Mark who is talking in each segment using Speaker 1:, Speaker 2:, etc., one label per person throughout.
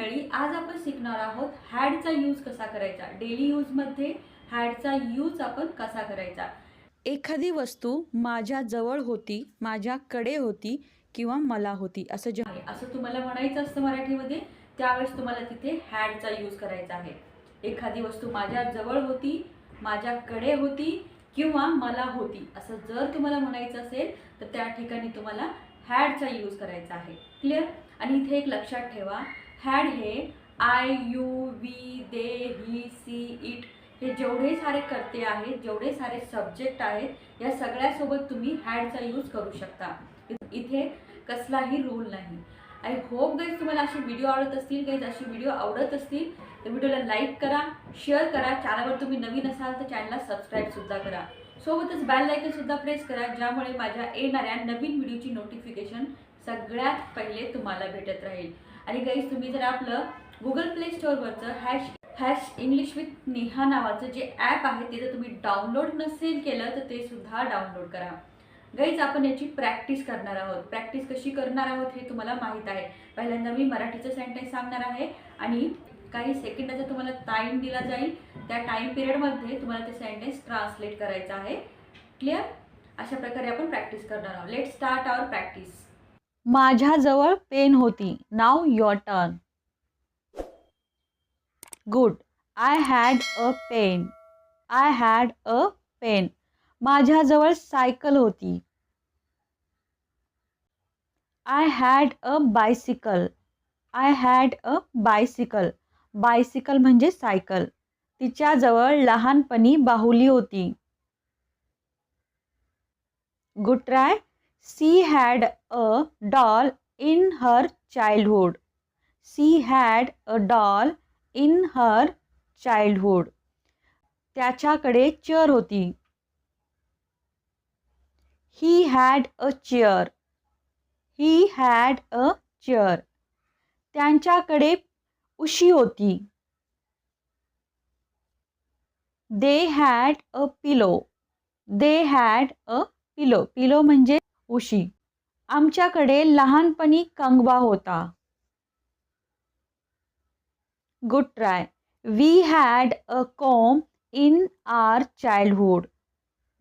Speaker 1: मंडळी, आज आपण शिकणार आहोत हॅडचा यूज कसा करायचा. डेली यूजमध्ये हॅडचा यूज आपण कसा करायचा.
Speaker 2: एखादी वस्तू माझ्या जवळ होती, माझ्याकडे होती किंवा मला होती असं जे
Speaker 1: असं तुम्हाला म्हणायचं असतं मराठीमध्ये, त्यावेळेस तुम्हाला तिथे हॅडचा यूज करायचा आहे. एखादी वस्तू माझ्या जवळ होती, माझ्याकडे होती किंवा मला होती असं जर तुम्हाला म्हणायचं असेल तर त्या ठिकाणी तुम्हाला हॅडचा यूज करायचा आहे. क्लिअर. आणि इथे एक लक्षात ठेवा, हॅड हे I you we they he she it हे जेवढे सारे कर्ते आहेत, जेवढे सारे सब्जेक्ट आहेत, या सगळ्यासोबत तुम्ही हॅडचा यूज करू शकता. इथे कसलाही रूल नाही. आय होप गाईज तुम्हाला अशी व्हिडिओ आवडत असतील. गाईज अशी व्हिडिओ आवडत असतील तर व्हिडिओला लाईक करा, शेअर करा. चॅनलवर तुम्ही नवीन असाल तर चॅनलला सबस्क्राईबसुद्धा करा. सोबतच बेल आयकॉनसुद्धा प्रेस करा, ज्यामुळे माझ्या येणाऱ्या नवीन व्हिडिओची नोटिफिकेशन सगळ्यात पहिले तुम्हाला भेटत राहील. आणि गाईज तुम्ही जर आपलं गुगल प्ले स्टोअरवरचं हॅश इंग्लिश विथ नेहा नावाचं जे ॲप आहे ते जर तुम्ही डाउनलोड नसेल केलं तर ते सुद्धा डाउनलोड करा. गाईज आपण याची प्रॅक्टिस करणार आहोत. प्रॅक्टिस कशी करणार आहोत हे तुम्हाला माहीत आहे. पहिल्यांदा मी मराठीचं सेंटेन्स सांगणार आहे आणि काही सेकंदाचा तुम्हाला टाईम दिला जाईल. त्या टाईम पिरियडमध्ये तुम्हाला ते सेंटेन्स ट्रान्सलेट करायचं आहे. क्लिअर. अशा प्रकारे आपण प्रॅक्टिस करणार आहोत. Let start our practice.
Speaker 2: माझ्याजवळ पेन होती. Now your turn. Good. I had a pen. I had a pen. माझ्याजवळ सायकल होती. I had a bicycle. I had a bicycle. Bicycle म्हणजे सायकल. तिच्याजवळ लहानपणी बाहुली होती. Good try. She had a doll in her childhood. She had a doll in her childhood. त्याच्याकडे chair होती. He had a chair. He had a chair. त्यांच्याकडे उशी होती. They had a pillow. They had a pillow. पिलो म्हणजे उशी. आमच्याकडे लहानपणी कंगवा होता. Good try. We had a comb in our childhood.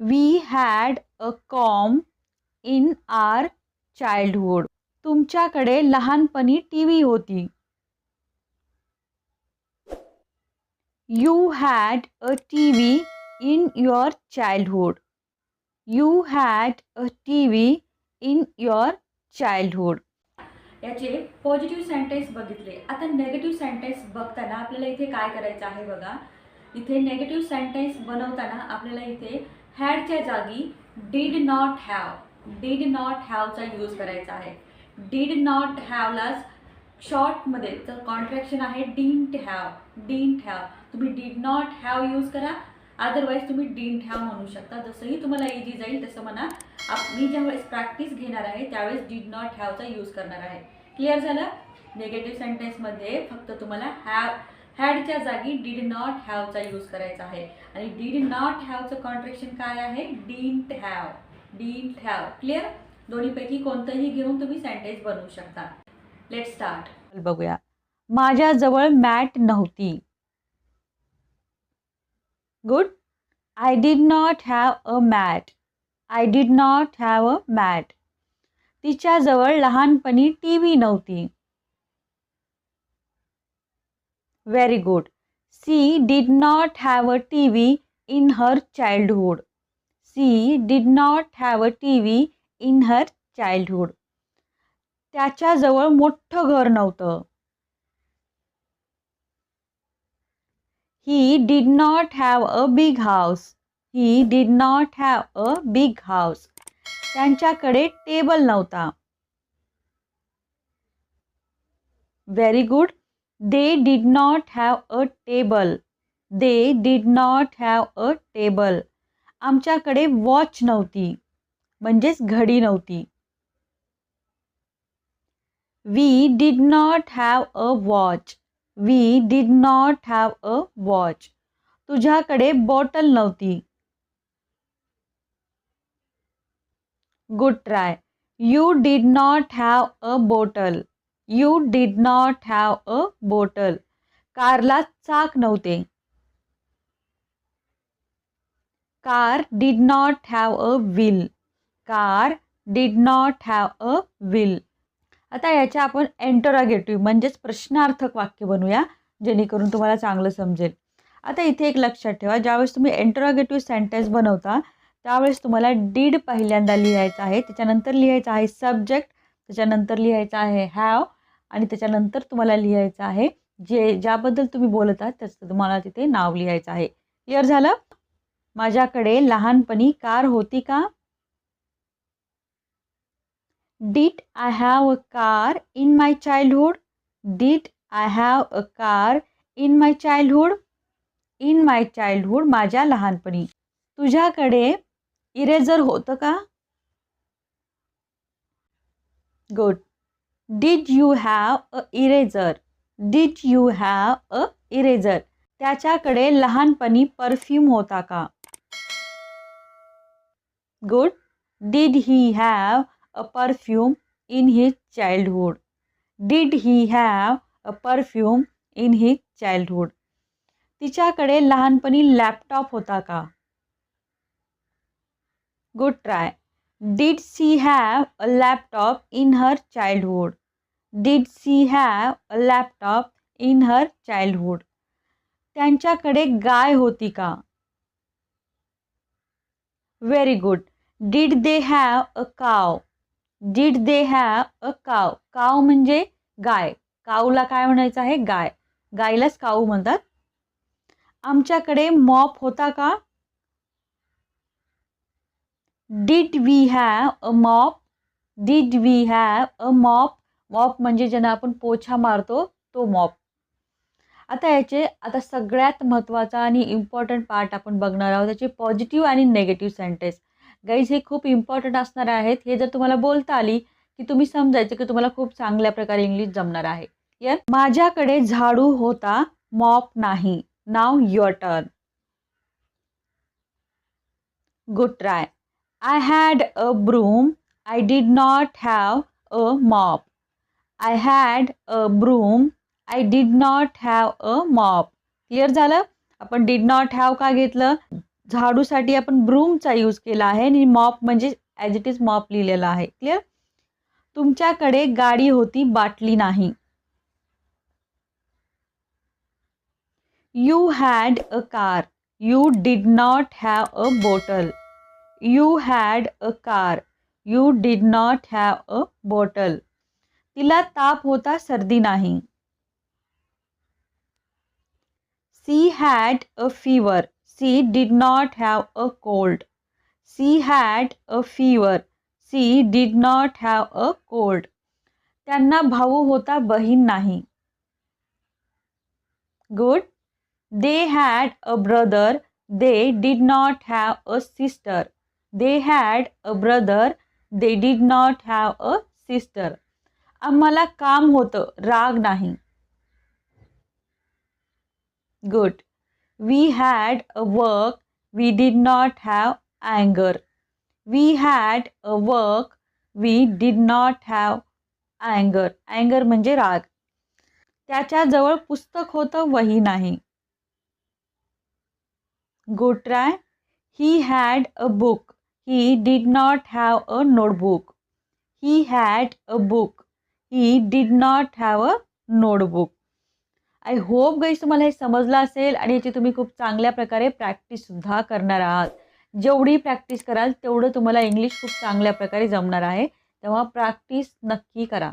Speaker 2: We had a comb in our childhood. तुमच्याकडे लहानपणी टीव्ही होती. You had a TV in your childhood. You had a TV in your childhood.
Speaker 1: याचे positive sentence बघितले. आता negative sentence बघताना आपल्याला इथे काय करायचं आहे बघा. इथे नेगेटिव्ह सेंटेन्स बनवताना आपल्याला इथे हॅडच्या जागी डिड नॉट हॅवचा यूज करायचा आहे. डिड नॉट हॅवला शॉर्टमध्ये तर कॉन्ट्रॅक्शन आहे डिंट हॅव. तुम्ही डिड नॉट हॅव यूज करा, अदरवाईज तुम्ही डिंट हॅव म्हणू शकता. जसंही तुम्हाला इझी जाईल तसं म्हणा. मी ज्यावेळेस प्रॅक्टिस घेणार आहे त्यावेळेस डिड नॉट हॅवचा यूज करणार आहे. क्लिअर झालं. नेगेटिव्ह सेंटेन्समध्ये फक्त तुम्हाला हॅडच्या जागी डिड नॉट हॅवचा यूज करायचा आहे. आणि डिड नॉट हॅवचं कॉन्ट्रॅक्शन काय आहे, डिंट हॅव. क्लिअर. दोन्हीपैकी कोणतंही घेऊन तुम्ही सेंटेन्स बनवू शकता. Let start.
Speaker 2: बघूया. माझ्याजवळ मॅट नव्हती. Good. I did not have a mat. I did not have a mat. तिच्याजवळ लहानपणी टीव्ही नव्हती. Very good. She did not have a TV in her childhood. She did not have a TV in her childhood. त्याच्याजवळ मोठं घर नव्हतं. He did not have a big house. He did not have a big house. त्यांच्याकडे table नव्हता. Very good. They did not have a table. They did not have a table. आमच्याकडे watch नव्हती, म्हणजेच घडी नव्हती. We did not have a watch. We did not have a watch. तुझ्याकडे bottle नव्हती. Good try. You did not have a bottle. You did not have a bottle. कारला चाक नव्हते. Car did not have a wheel. Car did not have a wheel. आता याच्या आपण interrogative म्हणजेच प्रश्नार्थक वाक्य बनवूया, जेणेकरून तुम्हाला चांगलं समजेल. आता इथे एक लक्षात ठेवा, ज्यावेळेस तुम्ही इंटरोगेटिव्ह सेंटेन्स बनवता त्यावेळेस तुम्हाला डीड पहिल्यांदा लिहायचं आहे, त्याच्यानंतर लिहायचं आहे सब्जेक्ट, त्याच्यानंतर लिहायचं आहे हॅव आणि त्याच्यानंतर तुम्हाला लिहायचं आहे ज्याबद्दल तुम्ही बोलत आहात त्याचं तुम्हाला तिथे नाव लिहायचं आहे. क्लिअर झालं? माझ्याकडे लहानपणी कार होती का? Did I have a car in my childhood? Did I have a car in my childhood? In my childhood, माझ्या लहानपणी. तुझ्याकडे इरेजर होतं का? Good. Did you have a eraser? Did you have a eraser? त्याच्याकडे लहानपणी perfume होता का? Good. Did he have a perfume in his childhood? Did he have a perfume in his childhood? तिच्याकडे लहानपणी लॅपटॉप होता का? Good try. Did she have a laptop in her childhood? Did she have a laptop in her childhood? त्यांच्याकडे गाय होती का? Very good. Did they have a cow? Did they have a cow? Cow म्हणजे गाय. काऊला काय म्हणायचं आहे? गाय. गायलाच काऊ म्हणतात. आमच्याकडे मॉप होता का? Did we have a mop? Did we have a mop? मॉप म्हणजे ज्यांना आपण पोछा मारतो तो मॉप. आता सगळ्यात महत्त्वाचा आणि इम्पॉर्टंट पार्ट आपण बघणार आहोत, त्याचे पॉझिटिव्ह आणि नेगेटिव्ह सेंटेन्स. गाईज हे खूप इम्पॉर्टंट असणार आहेत. हे जर तुम्हाला बोलता आली की तुम्ही समजायचं की तुम्हाला खूप चांगल्या प्रकारे इंग्लिश जमणार आहे. क्लिअर? माझ्याकडे झाडू होता, मॉप नाही. Now your turn. Good try. I had a broom. I did not have a mop. I had a broom. I did not have a mop. Clear झालं? आपण did not have का घेतलं? झाडूसाठी आपण ब्रूमचा use केला आहे आणि मॉप म्हणजे ॲज इट इज मॉप लिहिलेलं आहे. क्लिअर? तुमच्याकडे गाडी होती, बाटली नाही. You had a car. You did not have a bottle. You had a car. You did not have a bottle. तिला ताप होता, सर्दी नाही. She had a fever. She did not have a cold. She had a fever. She did not have a cold. त्यांना भाऊ होता, बहीण नाही. Good. They had a brother. They did not have a sister. They had a brother. They did not have a sister. आम्हाला काम होतं, राग नाही. Good. We had a work. We did not have anger. We had a work. We did not have anger. Anger म्हणजे राग. त्याच्याजवळ पुस्तक होतं, वही नाही. Good try. He had a book. He did not have a notebook. He had a book. He did not have a notebook. I hope guys तुम्हाला हे समजलं असेल आणि याची तुम्ही खूप चांगल्या प्रकारे प्रॅक्टिससुद्धा करणार आहात. जेवढी प्रॅक्टिस कराल तेवढं तुम्हाला इंग्लिश खूप चांगल्या प्रकारे जमणार आहे. तेव्हा प्रॅक्टिस नक्की करा.